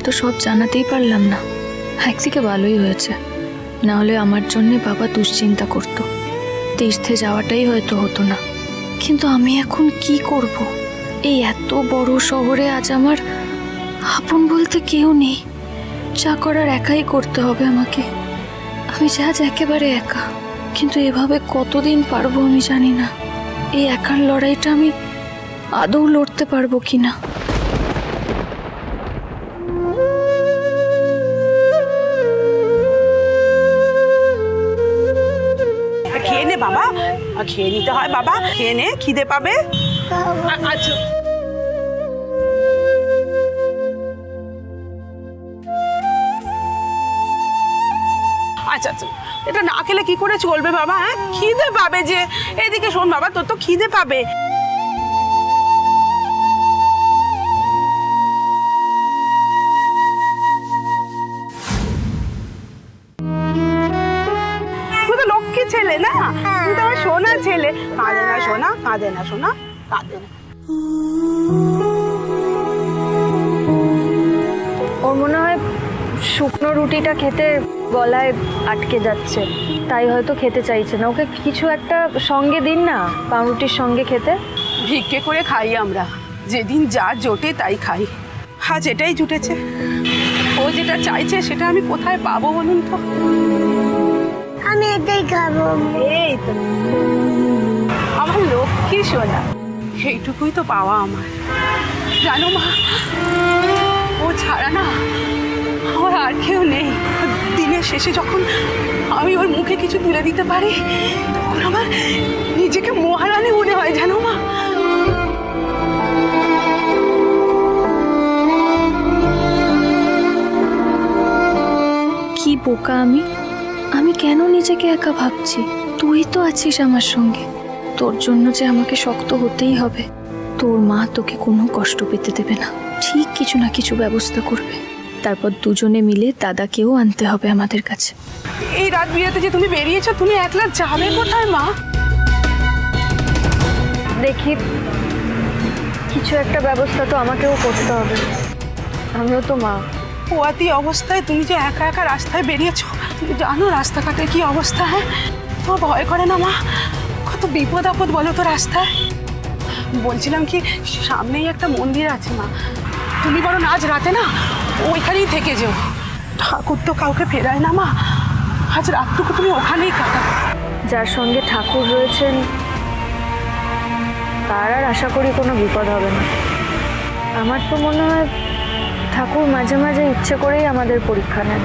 তো সব জানাতেই পারলাম না। একদিকে ভালোই হয়েছে, না হলে আমার জন্যে বাবা দুশ্চিন্তা করতো, তীর্থে যাওয়াটাই হয়তো হতো না। কিন্তু আমি এখন কি করব? এই এত বড় শহরে আজ আমার আপন বলতে কেউ নেই। যা করার একাই করতে হবে আমাকে। আমি যে আজ একেবারে একা, কিন্তু এভাবে কতদিন পারবো আমি জানি না। এই একার লড়াইটা আমি আদৌ লড়তে পারবো কিনা। খেয়ে নে বাবা, খেয়ে নিতে হয় বাবা, খেয়ে নে, খিদে পাবে। আচ্ছা আচ্ছা আচ্ছা, এটা না খেলে কি করে চলবে বাবা? হ্যাঁ, খিদে পাবে যে। এদিকে শোন বাবা, তোর তো খিদে পাবে। তুই তো লক্ষ্মী ছেলে না, তুই তো আমার সোনা ছেলে। কাঁদে না সোনা, কাঁদে না সোনা, কাঁদে না। ওর মনে হয় শুকনো রুটিটা খেতে গলায় আটকে যাচ্ছে, তাই হয়তো খেতে চাইছে না। ওকে কিছু একটা সঙ্গে দিন না, পাউরুটির সঙ্গে খেতে। ভিক্ষে করে খাই আমরা, যেদিন যা জোটে তাই খাই। আজ এটাই জুটেছে, ও যেটা চাইছে সেটা আমি কোথায় পাবো বলুন তো? আমি এটাই খাবো। এই তো আমার লক্ষ্মী সোনা, এইটুকুই তো পাওয়া আমার। জানো মা, ও ছাড়া না আমার আর কেউ নেই। দিনের শেষে যখন আমি ওর মুখে কিছু তুলে দিতে পারি, তখন আমার নিজেকে মহারানী মনে হয়, জানো মা। কি বোকা আমি! আমি কেন নিজেকে একা ভাবছি? তুই তো আছিস আমার সঙ্গে। তোর জন্য যে আমাকে শক্ত হতেই হবে। তোর মা তোকে কোনো কষ্ট পেতে দেবে না, ঠিক কিছু না কিছু ব্যবস্থা করবে। তারপর দুজনে মিলে দাদাকেও আনতে হবে আমাদের কাছে। এই রাত বিরাতে যে তুমি বেরিয়েছো, তুমি একলা যাবে কোথায় মা? দেখি, কিছু একটা ব্যবস্থা তো আমাকেও করতে হবে, আমিও তো মা। পোয়াতি অবস্থায় তুমি যে একা একা রাস্তায় বেরিয়েছো, তুমি জানো রাস্তাঘাটে কি অবস্থা? হ্যাঁ, তোমার ভয় করে না মা? কত বিপদ আপদ বলো তো রাস্তায়। বলছিলাম কি, সামনেই একটা মন্দির আছে মা, তুমি বরং আজ রাতে না ওইখানেই থেকে যেও। ঠাকুর তো কাউকে ফেরায় না মা, আজ রাতটুকু তুমি ওখানেই কাটাও। যার সঙ্গে ঠাকুর রয়েছেন তার আর আশা করি কোনো বিপদ হবে না। আমার তো মনে হয় ঠাকুর মাঝে মাঝে ইচ্ছে করেই আমাদের পরীক্ষা নেন,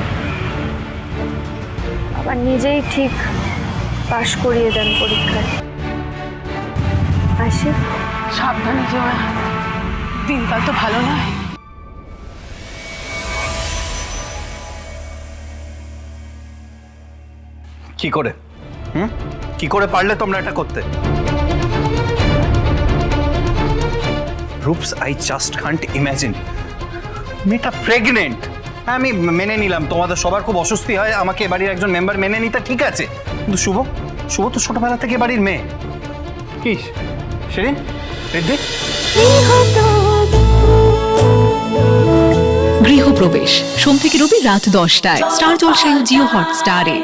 আবার নিজেই ঠিক পাশ করিয়ে দেন পরীক্ষায়। আসি। সাবধানে যেও, দিনকাল তো ভালো নয়। কি করে কি করে পারলে তোমরা এটা করতে? রূপস, আই জাস্ট কান্ট ইমাজিন। মেয়েটা প্রেগনেন্ট। আমি মেনে নিলাম তোমাদের সবার খুব অস্বস্তি হয়, আমাকে বাড়ির একজন মেম্বার মেনে নিতে ঠিক আছে, কিন্তু শুভ তো ছোটবেলা থেকে বাড়ির মেয়ে। কি সেদিন ঋদ্ধি গৃহপ্রবেশ সোম থেকে রবি রাত 10টায় স্টার জলসায় ও জিও হটস্টারে।